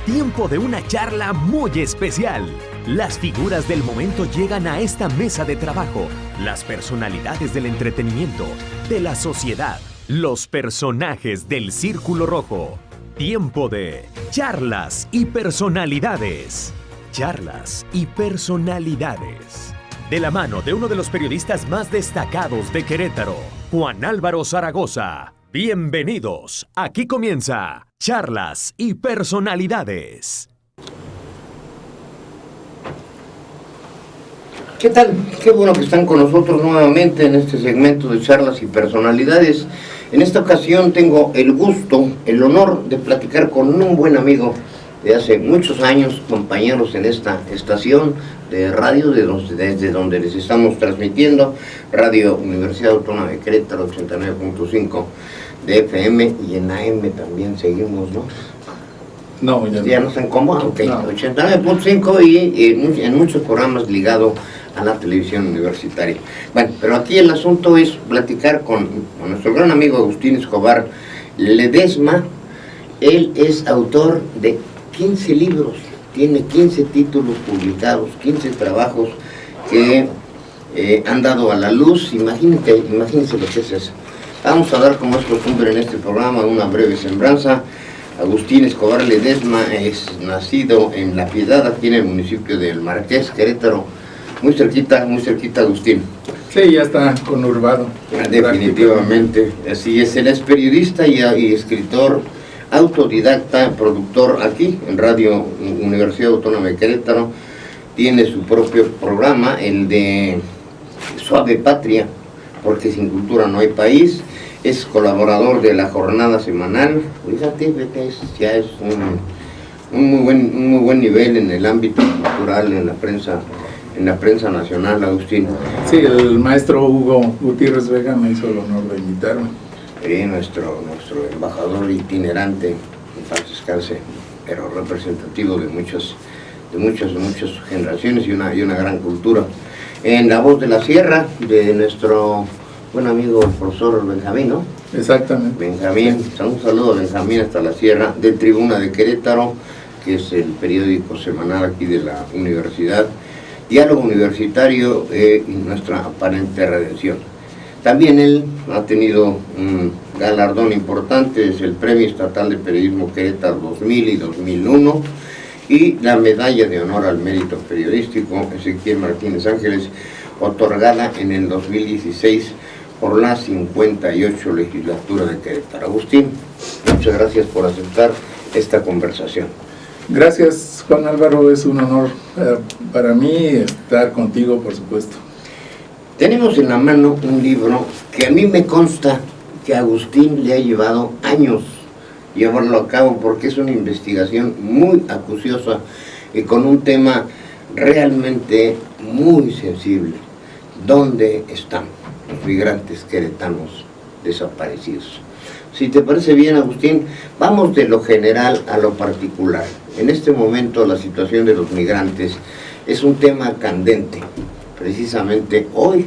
Tiempo de una charla muy especial. Las figuras del momento llegan a esta mesa de trabajo. Las personalidades del entretenimiento, de la sociedad, los personajes del Círculo Rojo. Tiempo de charlas y personalidades. Charlas y personalidades. De la mano de uno de los periodistas más destacados de Querétaro, Juan Álvaro Zaragoza. Bienvenidos. Aquí comienza Charlas y Personalidades. ¿Qué tal? Qué bueno que están con nosotros nuevamente en este segmento de Charlas y Personalidades. En esta ocasión tengo el gusto, el honor de platicar con un buen amigo de hace muchos años, compañeros en esta estación de radio desde donde les estamos transmitiendo, Radio Universidad Autónoma de Querétaro 89.5 de FM, y en AM también seguimos, ¿no? No, ya no están cómodos, ok, no. 89.5 y en muchos programas ligados a la televisión universitaria. Bueno, pero aquí el asunto es platicar con nuestro gran amigo Agustín Escobar Ledesma. Él es autor de 15 libros, tiene 15 títulos publicados, 15 trabajos que han dado a la luz. Imagínense lo que es eso. Vamos a dar, como es costumbre en este programa, una breve sembranza. Agustín Escobar Ledesma es nacido en La Piedad, aquí en el municipio del Marqués, Querétaro, muy cerquita, Agustín. Sí, ya está conurbado. Definitivamente, así es. Él es periodista y escritor, autodidacta, productor aquí en Radio Universidad Autónoma de Querétaro. Tiene su propio programa, el de Suave Patria, porque sin cultura no hay país. Es colaborador de la jornada semanal. Fíjate, ya es un muy buen nivel en el ámbito cultural, en la prensa nacional, Agustín. Sí, el maestro Hugo Gutiérrez Vega me hizo el honor de invitarme. Nuestro embajador itinerante, en paz descanse, pero representativo de muchas generaciones y una gran cultura. En La Voz de la Sierra, de nuestro buen amigo el profesor Benjamín, ¿no? Exactamente. Benjamín, un saludo a Benjamín hasta la Sierra, de Tribuna de Querétaro, que es el periódico semanal aquí de la universidad. Diálogo Universitario y Nuestra Aparente Redención. También él ha tenido un galardón importante, es el Premio Estatal de Periodismo Querétaro 2000 y 2001, y la Medalla de Honor al Mérito Periodístico Ezequiel Martínez Ángeles, otorgada en el 2016 por la 58 Legislatura de Querétaro. Agustín, muchas gracias por aceptar esta conversación. Gracias, Juan Álvaro, es un honor para mí estar contigo, por supuesto. Tenemos en la mano un libro que a mí me consta que a Agustín le ha llevado años llevarlo a cabo, porque es una investigación muy acuciosa y con un tema realmente muy sensible. ¿Dónde están los migrantes queretanos desaparecidos? Si te parece bien, Agustín, vamos de lo general a lo particular. En este momento la situación de los migrantes es un tema candente. Precisamente hoy,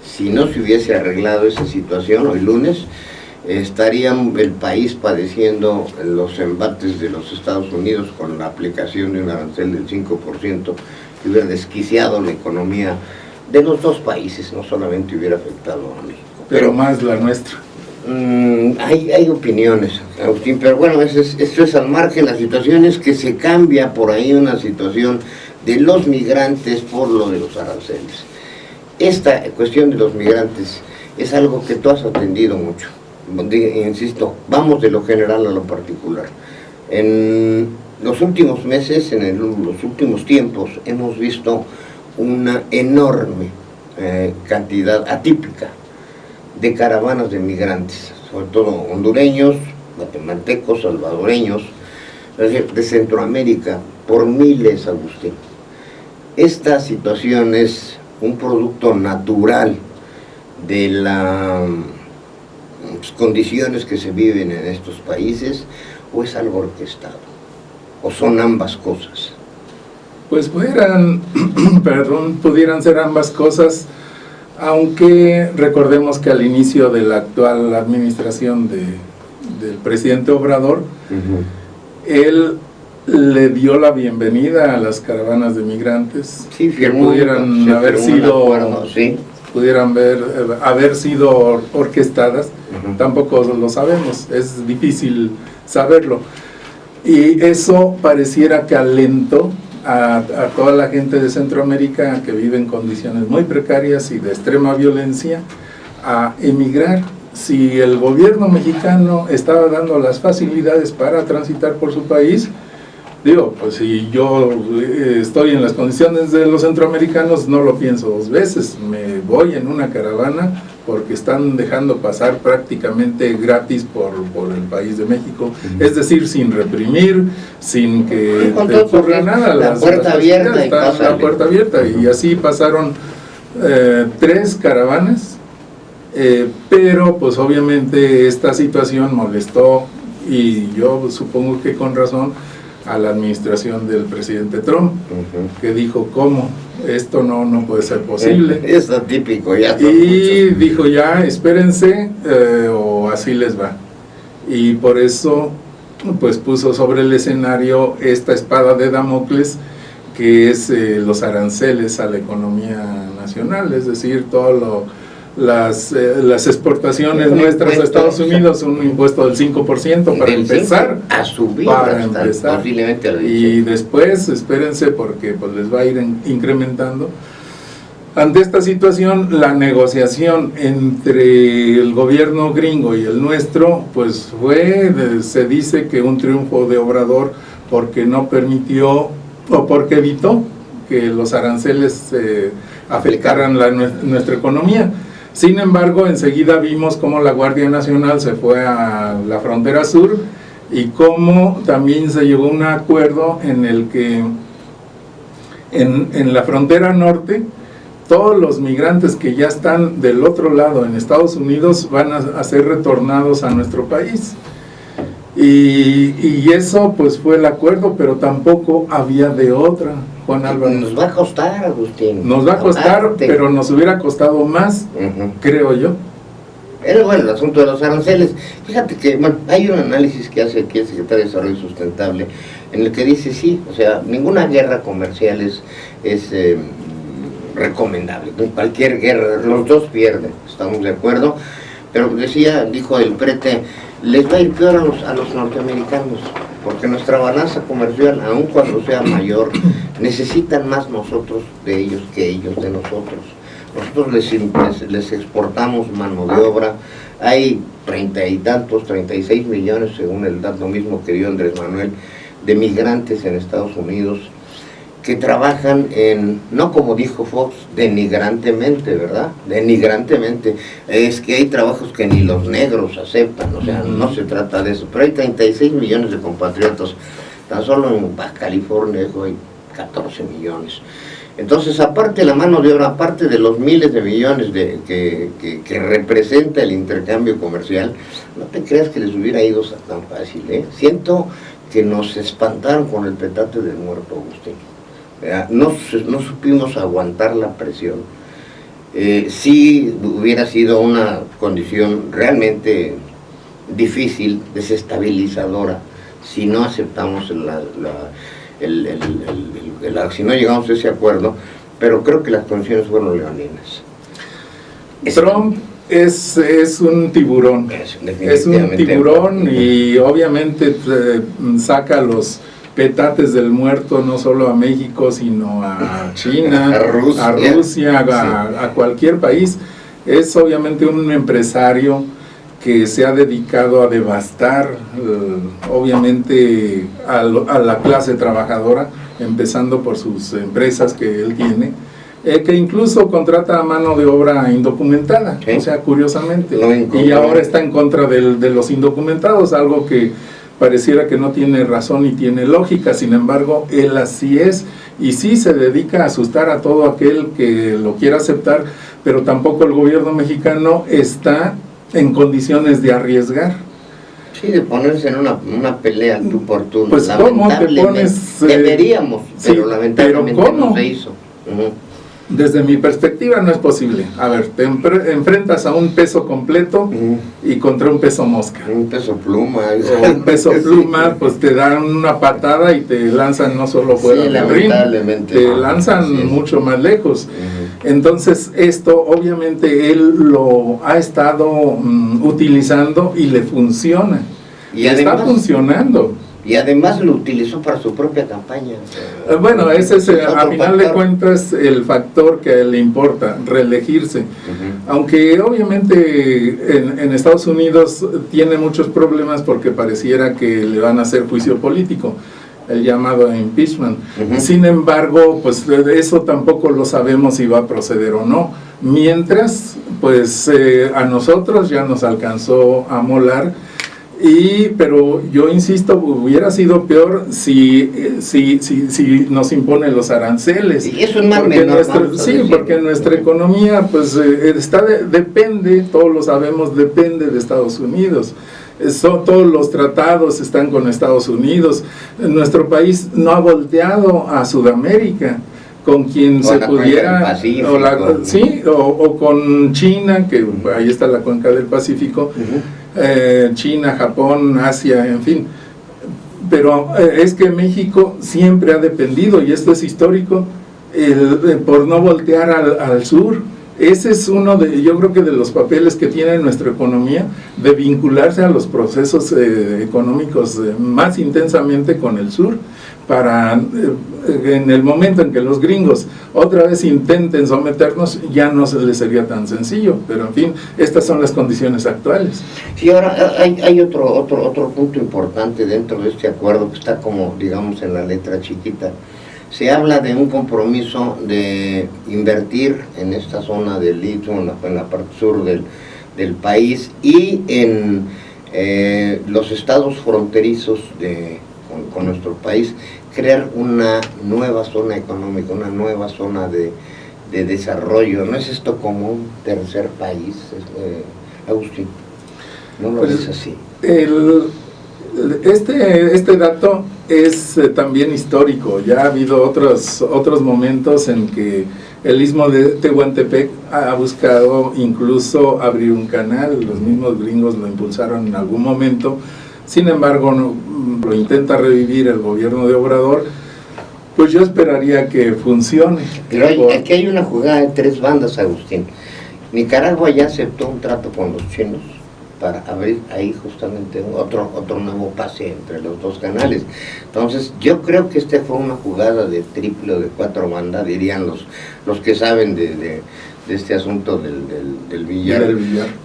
si no se hubiese arreglado esa situación, hoy lunes, estaría el país padeciendo los embates de los Estados Unidos con la aplicación de un arancel del 5% que hubiera desquiciado la economía de los dos países, no solamente hubiera afectado a México. Pero más la nuestra. Hay opiniones, Agustín, pero bueno, esto es al margen. La situación es que se cambia por ahí una situación de los migrantes por lo de los aranceles. Esta cuestión de los migrantes es algo que tú has atendido mucho. Insisto, vamos de lo general a lo particular. En los últimos meses, los últimos tiempos, hemos visto una enorme cantidad atípica de caravanas de migrantes, sobre todo hondureños, guatemaltecos, salvadoreños, de Centroamérica, por miles, Agustín. Esta situación es un producto natural de las condiciones que se viven en estos países, o es algo orquestado, o son ambas cosas. Pues pudieran ser ambas cosas, aunque recordemos que al inicio de la actual administración del presidente Obrador, él le dio la bienvenida a las caravanas de migrantes, Sí, que firmó, pudieran se haber firmó un sido, acuerdo, sí. pudieran haber sido orquestadas. Ujú. Tampoco lo sabemos, es difícil saberlo. Y eso pareciera que alentó a toda la gente de Centroamérica que vive en condiciones muy precarias y de extrema violencia a emigrar. Si el gobierno mexicano estaba dando las facilidades para transitar por su país, digo, pues si yo estoy en las condiciones de los centroamericanos, no lo pienso dos veces, me voy en una caravana porque están dejando pasar prácticamente gratis por el país de México, es decir, sin reprimir, sin que Con te todo, ocurra nada. la puerta abierta y está la pásale. puerta abierta, y así pasaron 3 caravanas, pero pues obviamente esta situación molestó, y yo supongo que con razón, a la administración del presidente Trump, que dijo, ¿cómo? Esto no puede ser posible. Es atípico, ya son Y muchos. dijo, ya, espérense, o así les va. Y por eso, pues puso sobre el escenario esta espada de Damocles, que es los aranceles a la economía nacional, es decir, las exportaciones Un nuestras a impuesto, Estados Unidos, un impuesto del 5% para Del empezar. 5 a subir Para hasta empezar. posiblemente al Y 18. después, espérense, porque pues les va a ir incrementando. Ante esta situación, la negociación entre el gobierno gringo y el nuestro, pues se dice que un triunfo de Obrador, porque no permitió, o porque evitó que los aranceles afectaran nuestra economía. Sin embargo, enseguida vimos cómo la Guardia Nacional se fue a la frontera sur, y cómo también se llegó a un acuerdo en el que en la frontera norte, todos los migrantes que ya están del otro lado en Estados Unidos van a ser retornados a nuestro país. Y eso pues fue el acuerdo, pero tampoco había de otra, Juan Álvarez. Nos va a costar, Agustín. Nos va a costar, Aparte. pero nos hubiera costado más, creo yo. Era bueno el asunto de los aranceles. Fíjate que hay un análisis que hace aquí el secretario de Desarrollo Sustentable, en el que dice sí, o sea, ninguna guerra comercial es recomendable. Cualquier guerra, los dos pierden, estamos de acuerdo. Pero dijo el prete, les va a ir peor a los norteamericanos, porque nuestra balanza comercial, aun cuando sea mayor, necesitan más nosotros de ellos que ellos de nosotros. Nosotros les exportamos mano de obra. Hay 30 y tantos, 36 millones, según el dato mismo que dio Andrés Manuel, de migrantes en Estados Unidos, que trabajan no como dijo Fox, denigrantemente, ¿verdad? Denigrantemente. Es que hay trabajos que ni los negros aceptan, o sea, no se trata de eso. Pero hay 36 millones de compatriotas, tan solo en Baja California hay 14 millones. Entonces, aparte la mano de obra, aparte de los miles de millones que representa el intercambio comercial, no te creas que les hubiera ido tan fácil, ¿eh? Siento que nos espantaron con el petate del muerto, Agustín. No supimos aguantar la presión. Sí hubiera sido una condición realmente difícil, desestabilizadora, si no aceptamos si no llegamos a ese acuerdo, pero creo que las condiciones fueron leoninas. Trump es un tiburón, es un tiburón, y obviamente saca los petates del muerto no solo a México, sino a China, a Rusia, a cualquier país. Es obviamente un empresario que se ha dedicado a devastar, obviamente, a la clase trabajadora, empezando por sus empresas que él tiene, que incluso contrata a mano de obra indocumentada, o sea, curiosamente, y ahora está en contra de los indocumentados, algo que pareciera que no tiene razón ni tiene lógica. Sin embargo, él así es, y sí se dedica a asustar a todo aquel que lo quiera aceptar, pero tampoco el gobierno mexicano está en condiciones de arriesgar. Sí, de ponerse en una pelea tú por tú. Pues ¿cómo te pones? Deberíamos, pero sí, lamentablemente ¿pero cómo? no se hizo. Desde mi perspectiva no es posible. A ver, te enfrentas a un peso completo y contra un peso mosca. Un peso pluma. O un peso pluma, pues te dan una patada y te lanzan no solo fuera Sí, del ring, lamentablemente. te lanzan mucho más lejos. Entonces esto obviamente él lo ha estado utilizando y le funciona. Y está además, funcionando. Y además lo utilizó para su propia campaña. Bueno, ese es a final de factor. cuentas el factor que le importa, reelegirse. Aunque obviamente en Estados Unidos tiene muchos problemas porque pareciera que le van a hacer juicio político, el llamado impeachment. Sin embargo, pues eso tampoco lo sabemos si va a proceder o no. Mientras, pues a nosotros ya nos alcanzó a molar. Pero yo insisto, hubiera sido peor si nos imponen los aranceles. Y eso es más menor, porque nuestra economía pues depende, todos lo sabemos, depende de Estados Unidos. Todos los tratados están con Estados Unidos. Nuestro país no ha volteado a Sudamérica, con quien se pudiera, o con China, que ahí está la cuenca del Pacífico, China, Japón, Asia, en fin. Pero es que México siempre ha dependido, y esto es histórico, por no voltear al sur. Ese es uno yo creo que de los papeles que tiene nuestra economía, de vincularse a los procesos económicos más intensamente con el sur, para en el momento en que los gringos otra vez intenten someternos, ya no se les sería tan sencillo. Pero en fin, estas son las condiciones actuales. Sí, ahora hay otro punto importante dentro de este acuerdo que está como, digamos, en la letra chiquita. Se habla de un compromiso de invertir en esta zona del Istmo, en la parte sur del país, y en los estados fronterizos con nuestro país, crear una nueva zona económica, una nueva zona de desarrollo. ¿No es esto como un tercer país, Agustín? ¿No lo ves así? Este dato es también histórico. Ya ha habido otros momentos en que el Istmo de Tehuantepec ha buscado incluso abrir un canal. Los mismos gringos lo impulsaron en algún momento. Sin embargo, lo intenta revivir el gobierno de Obrador. Pues yo esperaría que funcione. Pero aquí hay una jugada de tres bandas, Agustín. Nicaragua ya aceptó un trato con los chinos para abrir ahí justamente otro nuevo pase entre los dos canales. Entonces yo creo que esta fue una jugada de triple o de cuatro bandas, dirían los que saben de este asunto del billar,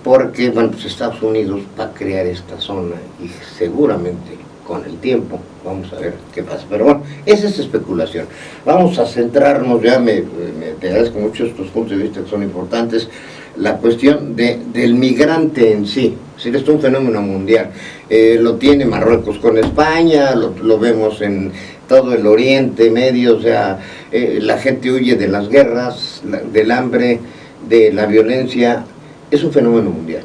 porque bueno, pues Estados Unidos va a crear esta zona y seguramente con el tiempo vamos a ver qué pasa. Pero bueno, esa es especulación. Vamos a centrarnos, te agradezco mucho estos puntos de vista que son importantes, la cuestión del migrante en sí. Es decir, esto es un fenómeno mundial. Lo tiene Marruecos con España, lo vemos en todo el Oriente Medio, o sea, la gente huye de las guerras, del hambre, de la violencia. Es un fenómeno mundial.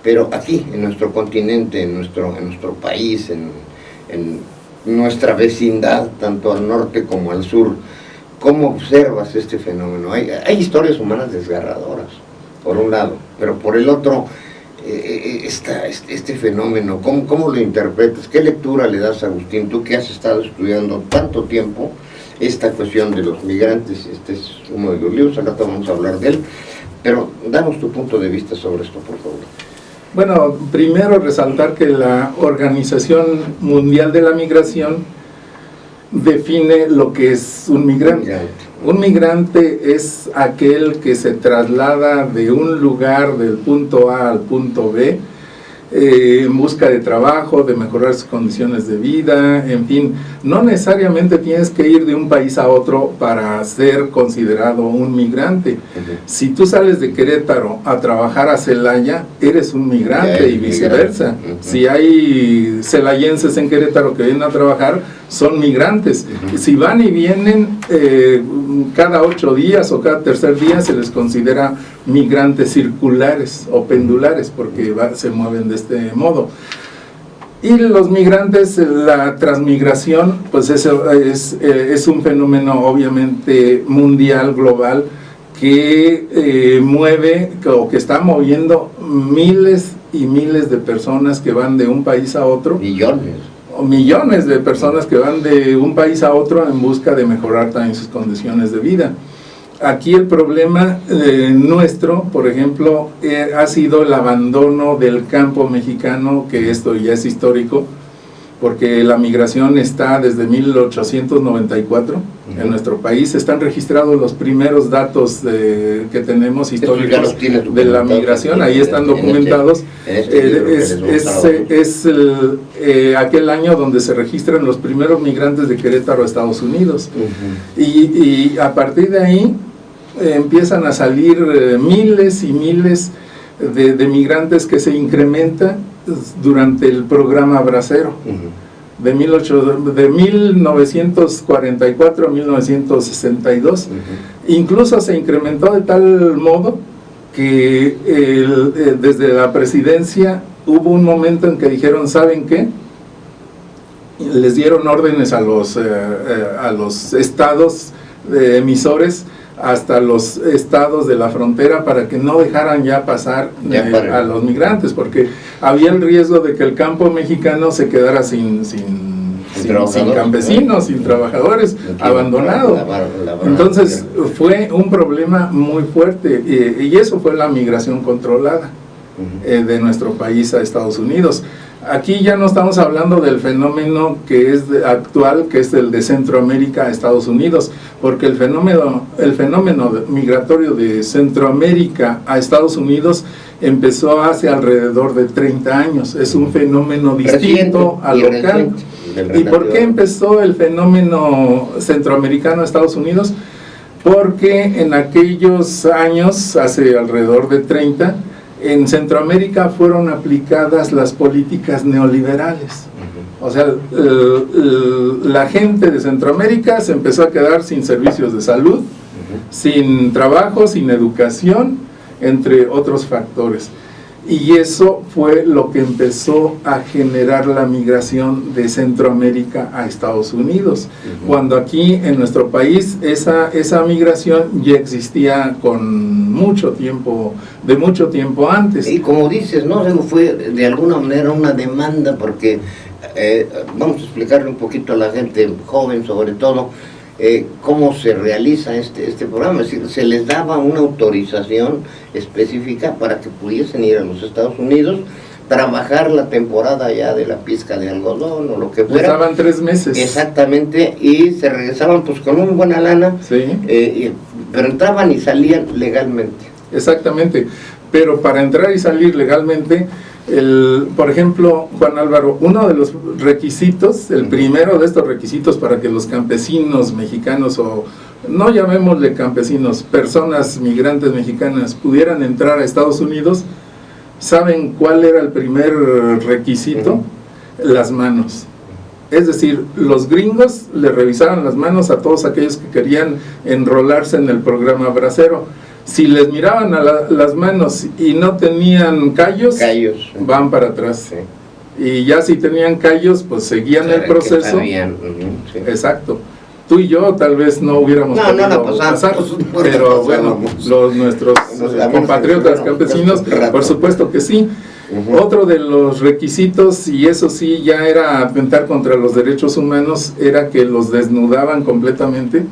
Pero aquí, en nuestro continente, en nuestro país, en nuestra vecindad, tanto al norte como al sur, ¿cómo observas este fenómeno? Hay historias humanas desgarradoras, por un lado, pero por el otro, este fenómeno, ¿cómo lo interpretas? ¿Qué lectura le das, Agustín? Tú que has estado estudiando tanto tiempo esta cuestión de los migrantes. Este es uno de los libros, acá vamos a hablar de él, pero danos tu punto de vista sobre esto, por favor. Bueno, primero resaltar que la Organización Mundial de la Migración define lo que es un migrante. Un migrante es aquel que se traslada de un lugar del punto A al punto B en busca de trabajo, de mejorar sus condiciones de vida, en fin. No necesariamente tienes que ir de un país a otro para ser considerado un migrante. Si tú sales de Querétaro a trabajar a Celaya, eres un migrante y viceversa. Si hay celayenses en Querétaro que vienen a trabajar, son migrantes. Si van y vienen cada 8 días o cada tercer día, se les considera migrantes circulares o pendulares, porque se mueven de este modo. Y los migrantes, la transmigración, pues es un fenómeno obviamente mundial, global, que mueve o que está moviendo miles y miles de personas que van de un país a otro. Millones de personas que van de un país a otro en busca de mejorar también sus condiciones de vida. Aquí el problema nuestro, por ejemplo, ha sido el abandono del campo mexicano, que esto ya es histórico, porque la migración está desde 1894 en nuestro país. Están registrados los primeros datos que tenemos históricos de la migración, ahí están documentados. Es aquel año donde se registran los primeros migrantes de Querétaro a Estados Unidos. Y a partir de ahí empiezan a salir miles y miles de migrantes que se incrementan durante el programa Bracero, de 1944 a 1962. Incluso se incrementó de tal modo que desde la presidencia hubo un momento en que dijeron, ¿saben qué? Les dieron órdenes a los estados emisores, hasta los estados de la frontera, para que no dejaran ya pasar a los migrantes, porque había el riesgo de que el campo mexicano se quedara sin campesinos, sin trabajadores, abandonado. Entonces fue un problema muy fuerte, y eso fue la migración controlada de nuestro país a Estados Unidos. Aquí ya no estamos hablando del fenómeno que es actual, que es el de Centroamérica a Estados Unidos, porque el fenómeno migratorio de Centroamérica a Estados Unidos empezó hace alrededor de 30 años. Es un fenómeno distinto al local. ¿Y por qué empezó el fenómeno centroamericano a Estados Unidos? Porque en aquellos años, hace alrededor de 30, en Centroamérica fueron aplicadas las políticas neoliberales. O sea, la gente de Centroamérica se empezó a quedar sin servicios de salud, sin trabajo, sin educación, entre otros factores. Y eso fue lo que empezó a generar la migración de Centroamérica a Estados Unidos. Cuando aquí en nuestro país esa migración ya existía con mucho tiempo antes. Y como dices, ¿no? Fue de alguna manera una demanda, porque vamos a explicarle un poquito a la gente joven sobre todo cómo se realiza este programa. Es decir, se les daba una autorización específica para que pudiesen ir a los Estados Unidos, trabajar la temporada ya de la pizca de algodón o lo que fuera. Estaban 3 meses. Exactamente, y se regresaban pues con una buena lana, sí. Pero entraban y salían legalmente. Exactamente, pero para entrar y salir legalmente, por ejemplo, Juan Álvaro, uno de los requisitos, el primero de estos requisitos para que los campesinos mexicanos, o no llamémosle campesinos, personas migrantes mexicanas pudieran entrar a Estados Unidos, ¿saben cuál era el primer requisito? Las manos. Es decir, los gringos le revisaban las manos a todos aquellos que querían enrolarse en el programa Bracero. Si les miraban a las manos y no tenían callos, van para atrás. Sí. Y ya si tenían callos, pues seguían el proceso. Sí. Exacto. Tú y yo tal vez no hubiéramos podido pasar, pero bueno, nuestros compatriotas campesinos, por supuesto que sí. Otro de los requisitos, y eso sí ya era atentar contra los derechos humanos, era que los desnudaban completamente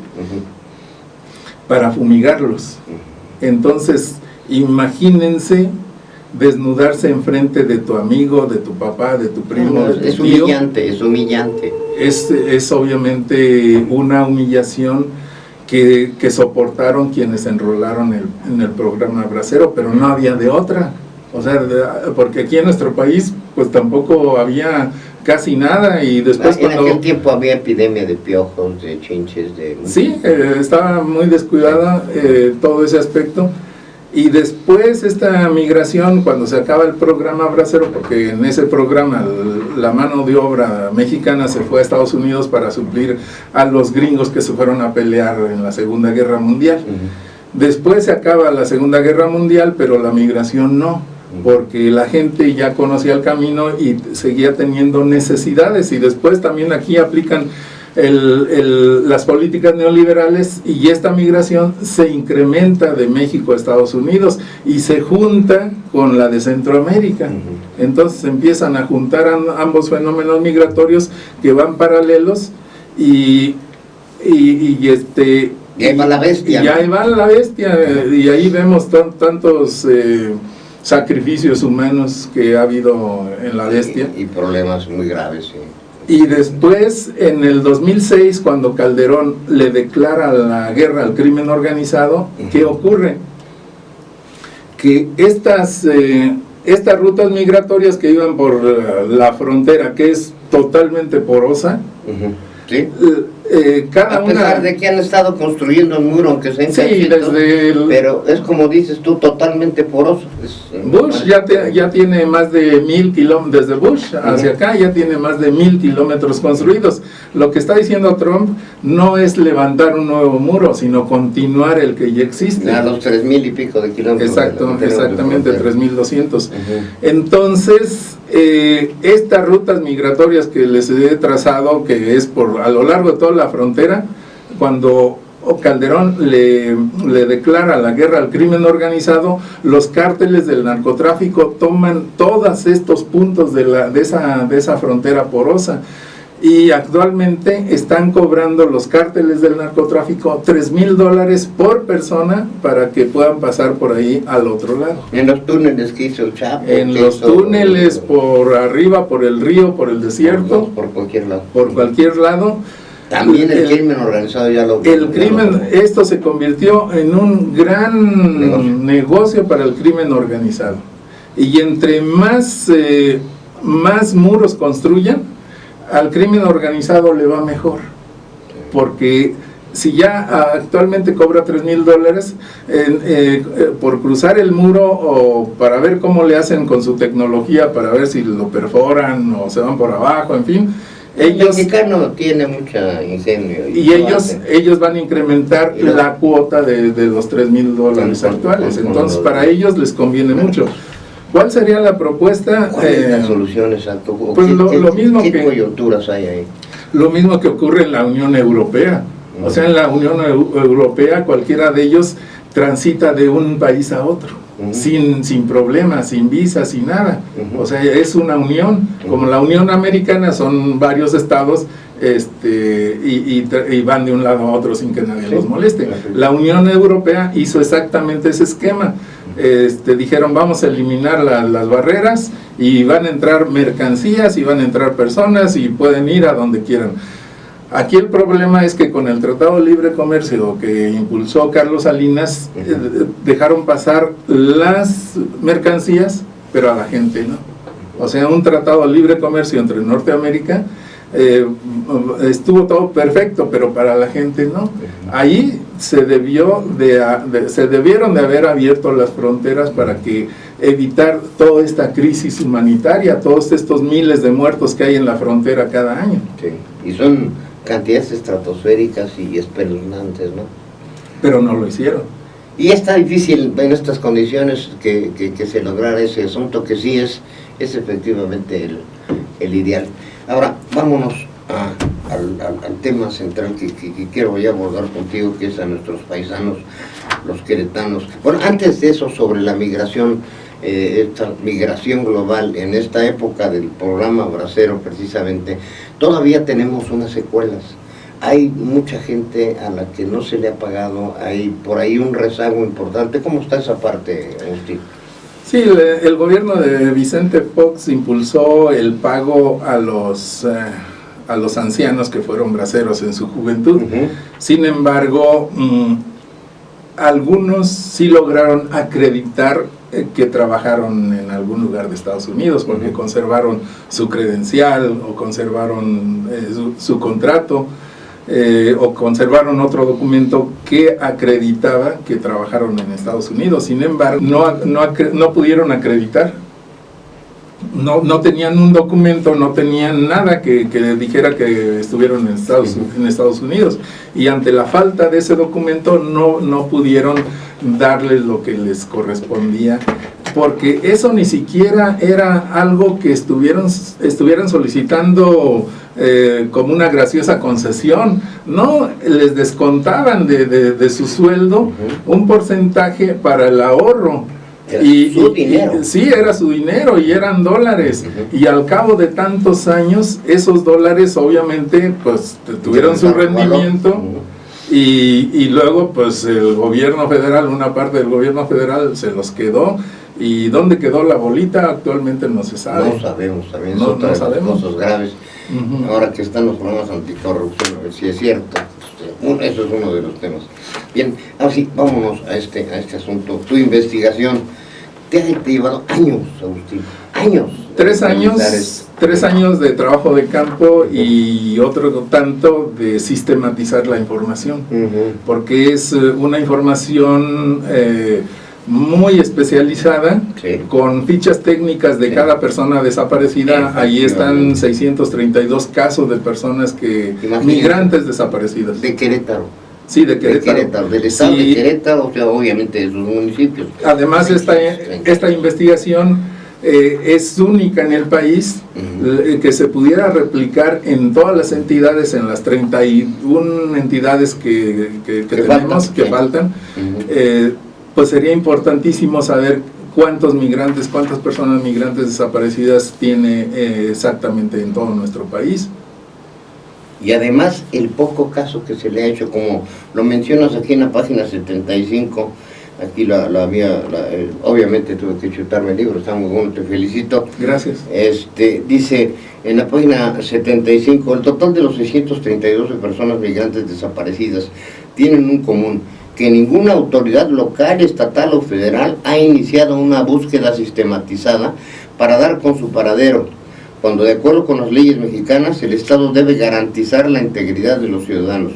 para fumigarlos. Entonces, imagínense desnudarse enfrente de tu amigo, de tu papá, de tu primo, de tu tío. Es humillante, es humillante. Es obviamente una humillación que soportaron quienes se enrolaron en el programa Bracero, pero no había de otra. O sea, porque aquí en nuestro país pues tampoco había casi nada, y después en aquel tiempo había epidemia de piojos, de chinches, de... Sí, estaba muy descuidada todo ese aspecto. Y después esta migración, cuando se acaba el programa Bracero, porque en ese programa la mano de obra mexicana se fue a Estados Unidos para suplir a los gringos que se fueron a pelear en la Segunda Guerra Mundial. Después se acaba la Segunda Guerra Mundial, pero la migración no. porque la gente ya conocía el camino y seguía teniendo necesidades, y después también aquí aplican las políticas neoliberales, y esta migración se incrementa de México a Estados Unidos y se junta con la de Centroamérica. Entonces empiezan a juntar ambos fenómenos migratorios que van paralelos, y ahí va la bestia. Y ahí va la bestia, y ahí vemos tantos sacrificios humanos que ha habido en la bestia. Y problemas muy graves, sí. Y después, en el 2006, cuando Calderón le declara la guerra al crimen organizado, ¿qué ocurre? Que estas rutas migratorias que iban por la frontera, que es totalmente porosa, ¿sí? Cada a pesar una de que han estado construyendo un muro, aunque sea en cachitos, pero es como dices tú, totalmente poroso. Bush ya tiene más de 1000 kilómetros, desde Bush hacia acá ya tiene más de 1000 kilómetros construidos. Lo que está diciendo Trump no es levantar un nuevo muro, sino continuar el que ya existe. A los 3000 y pico de kilómetros. Exactamente, 3200. Entonces, estas rutas migratorias que les he trazado, que es a lo largo de toda la frontera, cuando Calderón le declara la guerra al crimen organizado, los cárteles del narcotráfico toman todos estos puntos de esa frontera porosa, y actualmente están cobrando los cárteles del narcotráfico $3,000 por persona para que puedan pasar por ahí al otro lado. En los túneles que hizo el Chapo. En los túneles, por arriba, por el río, por el desierto. Por cualquier lado. Por cualquier lado. También el crimen organizado ya lo... Esto se convirtió en un gran negocio para el crimen organizado. Y entre más muros construyan, al crimen organizado le va mejor, porque si ya actualmente cobra $3,000 por cruzar el muro, o para ver cómo le hacen con su tecnología, para ver si lo perforan o se van por abajo, en fin, el mexicano tiene mucha ingenio. Y ellos van a incrementar la cuota de los $3,000 actuales. Entonces para ellos les conviene mucho. ¿Cuál sería la propuesta? ¿Cuál es la solución exacta? Pues ¿Qué coyunturas hay ahí? Lo mismo que ocurre en la Unión Europea. O sea, en la Unión Europea cualquiera de ellos transita de un país a otro, sin problemas, sin visas, sin nada. O sea, es una unión. Como la Unión Americana son varios estados, y van de un lado a otro sin que nadie los moleste. La Unión Europea hizo exactamente ese esquema. Dijeron, vamos a eliminar las barreras, y van a entrar mercancías y van a entrar personas y pueden ir a donde quieran. Aquí el problema es que con el Tratado de Libre Comercio que impulsó Carlos Salinas, dejaron pasar las mercancías, pero a la gente no. O sea, un Tratado de Libre Comercio entre Norteamérica, estuvo todo perfecto, pero para la gente no. Ahí se debieron de haber abierto las fronteras para que evitar toda esta crisis humanitaria, todos estos miles de muertos que hay en la frontera cada año. Sí. Y son cantidades estratosféricas y espeluznantes, ¿no? Pero no lo hicieron. Y está difícil en estas condiciones que se lograra ese asunto, que sí es efectivamente el ideal. Ahora, vámonos al tema central que quiero ya abordar contigo, que es a nuestros paisanos, los queretanos. Bueno, antes de eso, sobre la migración, esta migración global, en esta época del programa Bracero precisamente, todavía tenemos unas secuelas. Hay mucha gente a la que no se le ha pagado, hay por ahí un rezago importante. ¿Cómo está esa parte, Agustín? Sí, el gobierno de Vicente Fox impulsó el pago a los ancianos que fueron braceros en su juventud. Sin embargo, algunos sí lograron acreditar que trabajaron en algún lugar de Estados Unidos, porque conservaron su credencial o conservaron su contrato, o conservaron otro documento que acreditaba que trabajaron en Estados Unidos. Sin embargo, no pudieron acreditar. No tenían un documento, no tenían nada que dijera que estuvieron en Estados Unidos, y ante la falta de ese documento no pudieron darles lo que les correspondía porque eso ni siquiera era algo que estuvieran solicitando como una graciosa concesión. No, les descontaban de su sueldo un porcentaje para el ahorro. Era su dinero. Sí, era su dinero y eran dólares. Y al cabo de tantos años, esos dólares obviamente pues tuvieron su rendimiento. Y luego pues el gobierno federal, una parte del gobierno federal se los quedó. ¿Y dónde quedó la bolita? Actualmente no se sabe. No sabemos, también no sabemos. Cosas graves. Ahora que están los programas anticorrupción, a ver si es cierto. Eso es uno de los temas. Bien, ahora sí, vámonos a este asunto. Tu investigación te ha llevado años, Agustín, años. 3 años de trabajo de campo y otro tanto de sistematizar la información, porque es una información muy especializada, sí, con fichas técnicas de cada persona desaparecida. Ahí están 632 casos de personas migrantes desaparecidas. De Querétaro. Sí, de Querétaro. Del estado sí, de Querétaro, o sea, obviamente de sus municipios. Además, esta investigación es única en el país, que se pudiera replicar en todas las entidades, en las 31 entidades que tenemos, que faltan. Pues sería importantísimo saber cuántas personas migrantes desaparecidas tiene exactamente en todo nuestro país. Y además el poco caso que se le ha hecho, como lo mencionas aquí en la página 75, aquí obviamente tuve que chutarme el libro, está muy bueno, te felicito. Gracias. Dice en la página 75, el total de los 632 personas migrantes desaparecidas tienen un común: que ninguna autoridad local, estatal o federal ha iniciado una búsqueda sistematizada para dar con su paradero, cuando de acuerdo con las leyes mexicanas el Estado debe garantizar la integridad de los ciudadanos.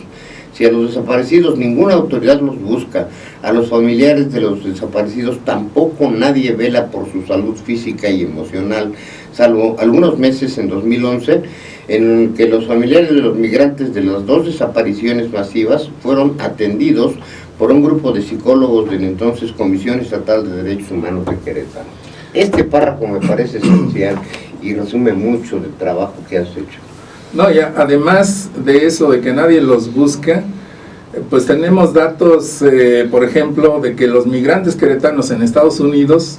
Si a los desaparecidos ninguna autoridad los busca, a los familiares de los desaparecidos tampoco nadie vela por su salud física y emocional, salvo algunos meses en 2011, en que los familiares de los migrantes de las 2 desapariciones masivas fueron atendidos por un grupo de psicólogos de la entonces Comisión Estatal de Derechos Humanos de Querétaro. Este párrafo me parece esencial y resume mucho del trabajo que has hecho. No, ya, además de eso, de que nadie los busca, pues tenemos datos, por ejemplo, de que los migrantes queretanos en Estados Unidos,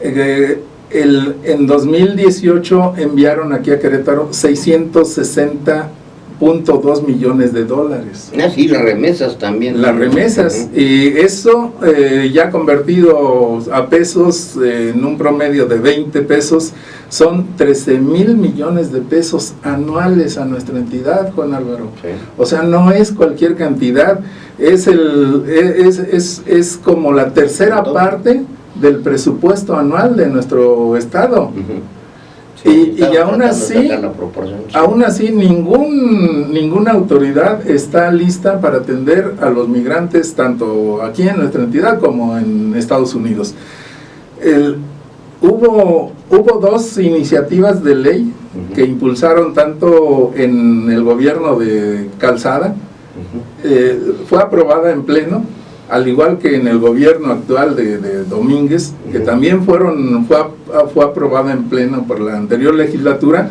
en 2018 enviaron aquí a Querétaro 660.2 millones de dólares. Ah, sí, las remesas también. Las remesas, y eso ya convertido a pesos, en un promedio de 20 pesos, son 13,000 millones de pesos anuales a nuestra entidad, Juan Álvaro. Sí. O sea, no es cualquier cantidad, es como la tercera parte del presupuesto anual de nuestro estado. Sí, y aún así ninguna autoridad está lista para atender a los migrantes, tanto aquí en nuestra entidad como en Estados Unidos. Hubo 2 iniciativas de ley que impulsaron tanto en el gobierno de Calzada, fue aprobada en pleno, al igual que en el gobierno actual de Domínguez, que también fue aprobada en pleno por la anterior legislatura,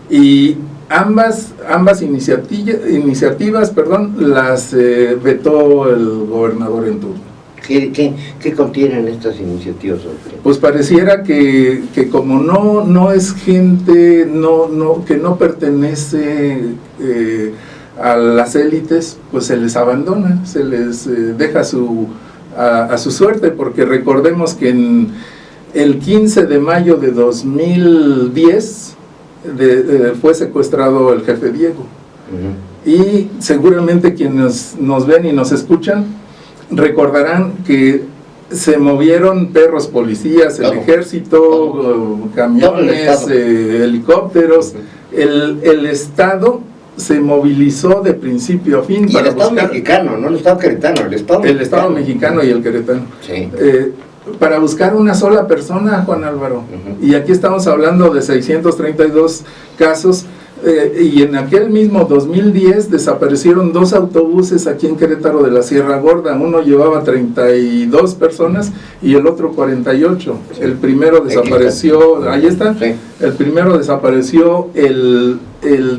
y ambas iniciativas las vetó el gobernador en turno. ¿Qué contienen estas iniciativas? Pues pareciera que como no es gente que no pertenece a las élites, pues se les abandona, se les deja a su suerte, porque recordemos que en el 15 de mayo de 2010 fue secuestrado el jefe Diego. Y seguramente quienes nos ven y nos escuchan recordarán que se movieron perros policías, el ejército, camiones, helicópteros. El Estado se movilizó de principio a fin. Y para el Estado mexicano, no el Estado queretano, el Estado mexicano y el queretano. Sí. Para buscar una sola persona, Juan Álvaro. Y aquí estamos hablando de 632 casos Y en aquel mismo 2010 desaparecieron 2 autobuses aquí en Querétaro de la Sierra Gorda. Uno llevaba 32 personas y el otro 48. Sí. El primero desapareció, ahí está, sí. El primero desapareció el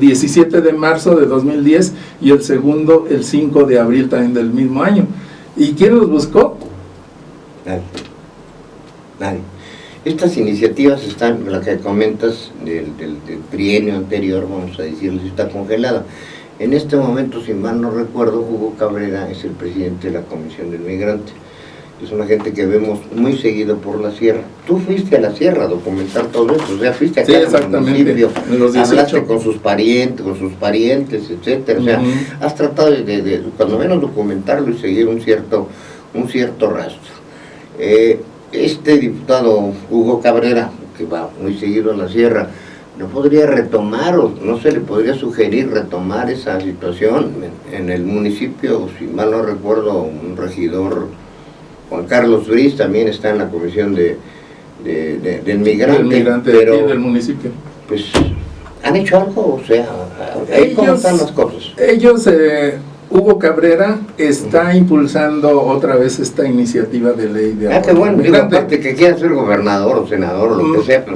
17 de marzo de 2010 y el segundo el 5 de abril también del mismo año. ¿Y quién los buscó? Nadie. Estas iniciativas están, la que comentas del trienio anterior, vamos a decirles, está congelada. En este momento, si mal no recuerdo, Hugo Cabrera es el presidente de la Comisión del Migrante. Es una gente que vemos muy seguido por la sierra. Tú fuiste a la sierra a documentar todo esto, o sea, fuiste acá al municipio, hablaste con sus parientes, etcétera. O sea, has tratado de cuando menos documentarlo y seguir un cierto rastro. Este diputado Hugo Cabrera, que va muy seguido a la sierra, ¿no podría retomar o no se le podría sugerir retomar esa situación en el municipio? Si mal no recuerdo, un regidor, Juan Carlos Briz, también está en la comisión del migrante, pero del municipio. Pues, ¿han hecho algo? O sea, ¿cómo están las cosas? Ellos... Hugo Cabrera está impulsando otra vez esta iniciativa de ley de qué bueno, digo, aparte que quiera ser gobernador o senador o lo que sea,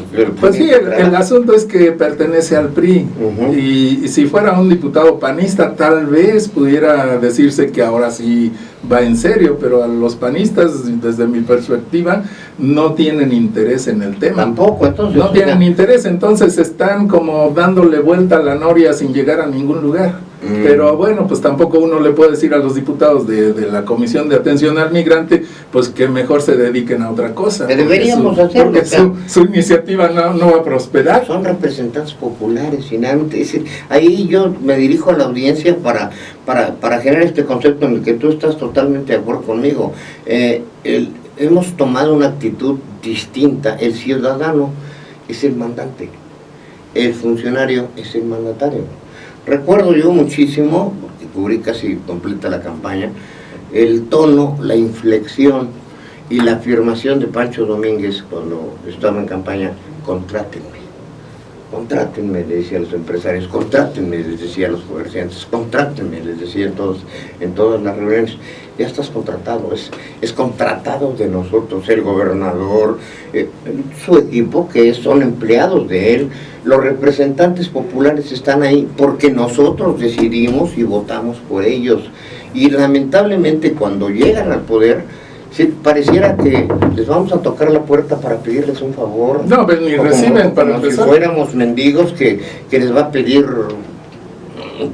pues sí, el asunto es que pertenece al PRI, y si fuera un diputado panista tal vez pudiera decirse que ahora sí va en serio, pero a los panistas, desde mi perspectiva, no tienen interés en el tema. Tampoco, entonces. No tienen interés, entonces están como dándole vuelta a la noria sin llegar a ningún lugar. Pero bueno, pues tampoco uno le puede decir a los diputados de la Comisión de Atención al Migrante, pues que mejor se dediquen a otra cosa. Deberíamos hacerlo. Porque su iniciativa no va a prosperar. Son representantes populares, finalmente. Ahí yo me dirijo a la audiencia para generar este concepto en el que tú estás totalmente de acuerdo conmigo. Hemos tomado una actitud distinta. El ciudadano es el mandante, el funcionario es el mandatario. Recuerdo yo muchísimo, porque cubrí casi completa la campaña, el tono, la inflexión y la afirmación de Pancho Domínguez cuando estaba en campaña: contrátenme, le decía a los empresarios, contrátenme, les decía a los comerciantes, contrátenme, les decía en todas las reuniones. Ya estás contratado, es contratado de nosotros, el gobernador, su equipo, que son empleados de él, los representantes populares están ahí porque nosotros decidimos y votamos por ellos. Y lamentablemente cuando llegan al poder, pareciera que les vamos a tocar la puerta para pedirles un favor. No, pero ni reciben para empezar. Como si fuéramos mendigos que les va a pedir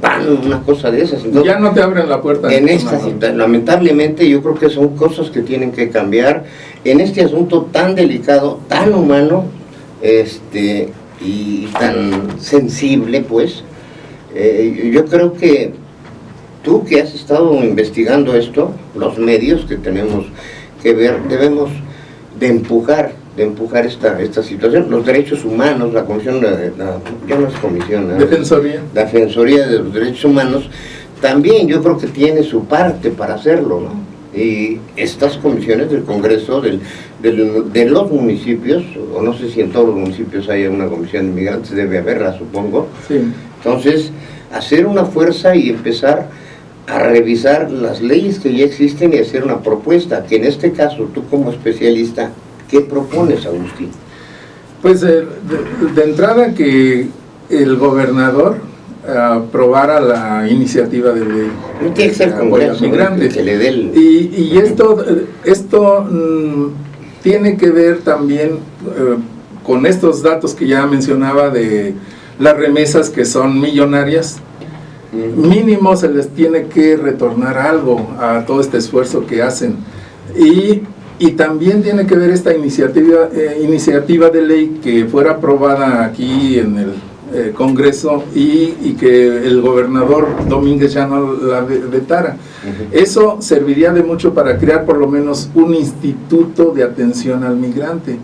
pan, una cosa de esas. Entonces, ya no te abren la puerta. En esta cita, lamentablemente yo creo que son cosas que tienen que cambiar en este asunto tan delicado, tan humano, y tan sensible, pues. Yo creo que tú, que has estado investigando esto, los medios que tenemos que ver, debemos de empujar esta situación. Los derechos humanos, la comisión, ya no es comisión, la Defensoría de los Derechos Humanos, también yo creo que tiene su parte para hacerlo, ¿no? Y estas comisiones del Congreso, de los municipios, o no sé si en todos los municipios haya una comisión de migrantes, debe haberla, supongo. Sí. Entonces, hacer una fuerza y empezar a revisar las leyes que ya existen y hacer una propuesta, que en este caso, tú como especialista, ¿qué propones, Agustín? Pues de entrada que el gobernador aprobara la iniciativa de ley. No tiene que ser Congreso, que le dé el... Y esto tiene que ver también con estos datos que ya mencionaba de las remesas, que son millonarias. Mínimo se les tiene que retornar algo a todo este esfuerzo que hacen. Y también tiene que ver esta iniciativa de ley que fuera aprobada aquí en el Congreso y que el gobernador Domínguez ya no la vetara. Eso serviría de mucho para crear por lo menos un instituto de atención al migrante.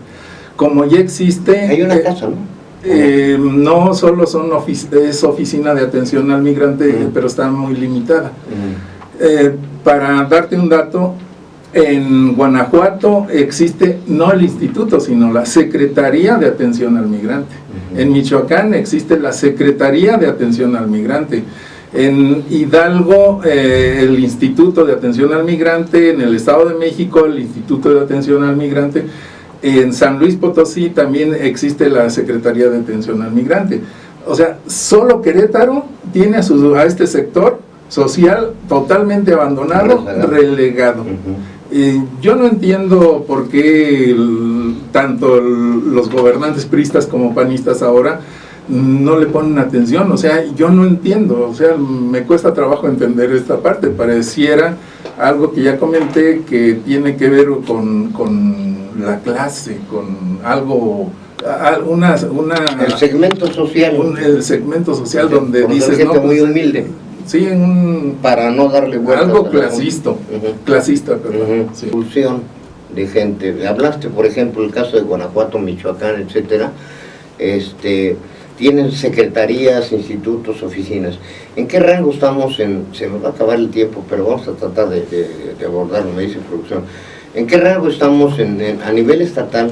Como ya existe... Hay una casa, ¿no? No solo es oficina de atención al migrante, pero está muy limitada. Para darte un dato, en Guanajuato existe no el instituto, sino la Secretaría de Atención al Migrante. En Michoacán existe la Secretaría de Atención al Migrante. En Hidalgo, el Instituto de Atención al Migrante. En el Estado de México, el Instituto de Atención al Migrante. En San Luis Potosí también existe la Secretaría de Atención al Migrante. O sea, solo Querétaro tiene a este sector social totalmente abandonado, relegado. Yo no entiendo por qué tanto los gobernantes priistas como panistas ahora no le ponen atención. O sea, yo no entiendo, o sea, me cuesta trabajo entender esta parte. Pareciera algo que ya comenté, que tiene que ver con la clase, con algo, el segmento social. El segmento social, sí, donde dices, no, muy humilde. Sí, para no darle vueltas. Algo clasista, perdón. Sí. Expulsión de gente. Hablaste, por ejemplo, el caso de Guanajuato, Michoacán, etcétera. Tienen secretarías, institutos, oficinas. ¿En qué rango estamos se nos va a acabar el tiempo, pero vamos a tratar de abordarlo, me dice producción. ¿En qué rango estamos a nivel estatal,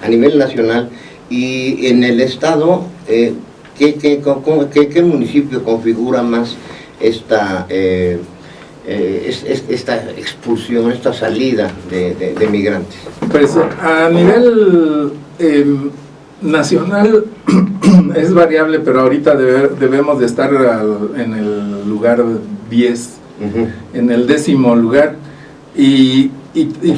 a nivel nacional y en el estado? ¿Qué municipio configura más esta expulsión, esta salida de migrantes? Pues a nivel nacional es variable, pero ahorita debemos de estar en el lugar 10, en el 10º lugar, y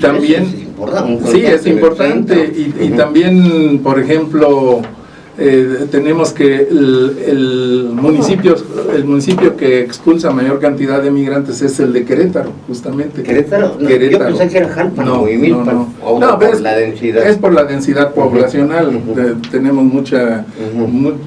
también es importante, sí, es importante, y también, por ejemplo, tenemos que el municipio que expulsa mayor cantidad de migrantes es el de Querétaro, justamente. ¿Querétaro? Yo pensé que era Jalpan o Milpan. No, por la densidad. Es por la densidad poblacional. Tenemos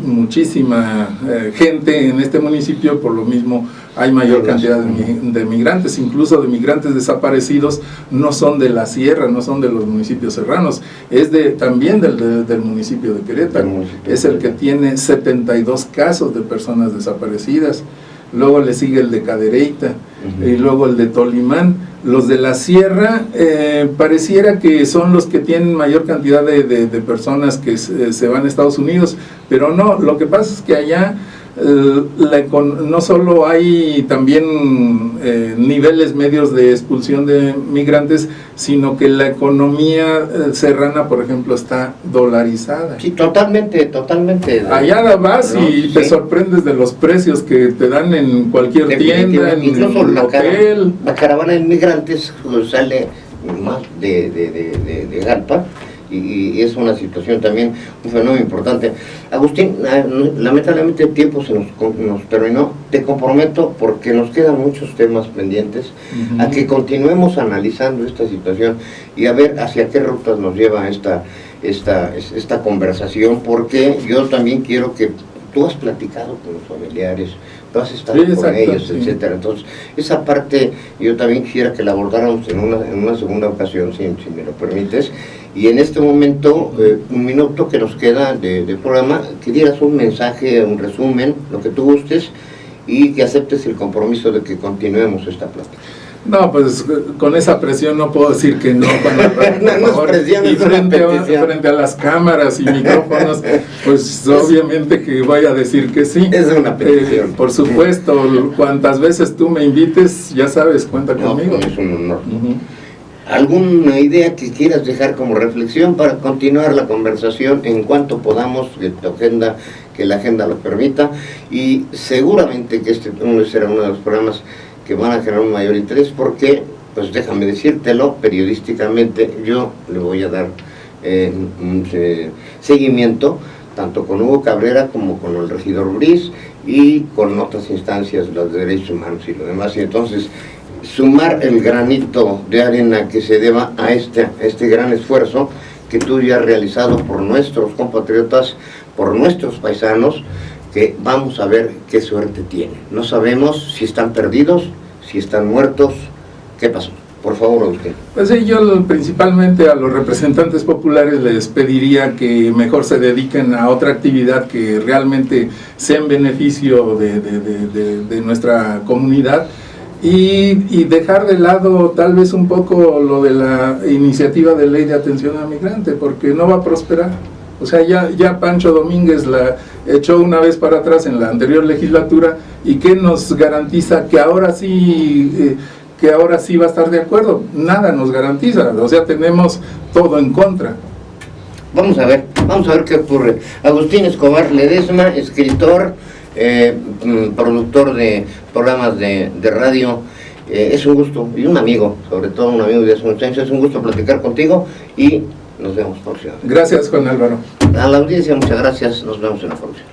muchísima gente en este municipio, por lo mismo hay mayor cantidad de migrantes, incluso de migrantes desaparecidos. No son de la sierra, no son de los municipios serranos, es también del municipio de Querétaro. Es el que tiene 72 casos de personas desaparecidas. Luego le sigue el de Cadereyta, y luego el de Tolimán. Los de la sierra pareciera que son los que tienen mayor cantidad de personas que se van a Estados Unidos, pero no, lo que pasa es que allá no solo hay también niveles medios de expulsión de migrantes, sino que la economía serrana, por ejemplo, está dolarizada. Sí, totalmente. Allá vas y te sorprendes de los precios que te dan en cualquier tienda, incluso en el hotel. La caravana de inmigrantes sale más de Jalpa, y es una situación también, un fenómeno importante. Agustín, lamentablemente el tiempo se nos terminó. Te comprometo, porque nos quedan muchos temas pendientes, a que continuemos analizando esta situación y a ver hacia qué rutas nos lleva esta conversación, porque yo también quiero que tú has platicado con los familiares, tú has estado con ellos, etcétera. Entonces, esa parte yo también quisiera que la abordáramos en una segunda ocasión, si me lo permites. Y en este momento, un minuto que nos queda de programa, que dieras un mensaje, un resumen, lo que tú gustes, y que aceptes el compromiso de que continuemos esta plática. No, pues con esa presión no puedo decir que no. No es presión, y frente a las cámaras y micrófonos, pues obviamente que voy a decir que sí. Es una petición. Por supuesto, cuantas veces tú me invites, ya sabes, cuenta conmigo. Es un honor. ¿Alguna idea que quieras dejar como reflexión para continuar la conversación en cuanto podamos, que la agenda lo permita? Y seguramente que este será uno de los programas que van a generar un mayor interés, porque, pues déjame decírtelo, periodísticamente yo le voy a dar un seguimiento, tanto con Hugo Cabrera como con el regidor Briz, y con otras instancias, las de derechos humanos y lo demás. Y entonces, sumar el granito de arena que se deba a este gran esfuerzo que tú ya has realizado por nuestros compatriotas, por nuestros paisanos, que vamos a ver qué suerte tienen. No sabemos si están perdidos, si están muertos, qué pasó. Por favor, usted. Pues sí, yo principalmente a los representantes populares les pediría que mejor se dediquen a otra actividad que realmente sea en beneficio de nuestra comunidad, y dejar de lado tal vez un poco lo de la iniciativa de ley de atención al migrante, porque no va a prosperar. O sea, ya Pancho Domínguez la echó una vez para atrás en la anterior legislatura, ¿y qué nos garantiza que ahora sí va a estar de acuerdo? Nada nos garantiza, o sea, tenemos todo en contra. Vamos a ver qué ocurre. Agustín Escobar Ledesma, escritor, productor de programas de radio. Es un gusto, y un amigo, sobre todo un amigo de hace muchos años. Es un gusto platicar contigo y nos vemos próxima. Gracias, Juan Álvaro. A la audiencia, muchas gracias. Nos vemos en la próxima.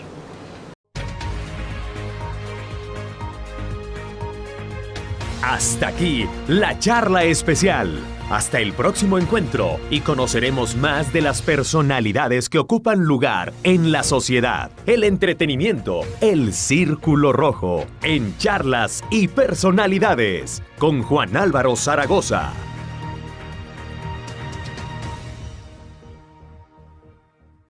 Hasta aquí la charla especial. Hasta el próximo encuentro y conoceremos más de las personalidades que ocupan lugar en la sociedad, el entretenimiento, el Círculo Rojo, en Charlas y Personalidades, con Juan Álvaro Zaragoza.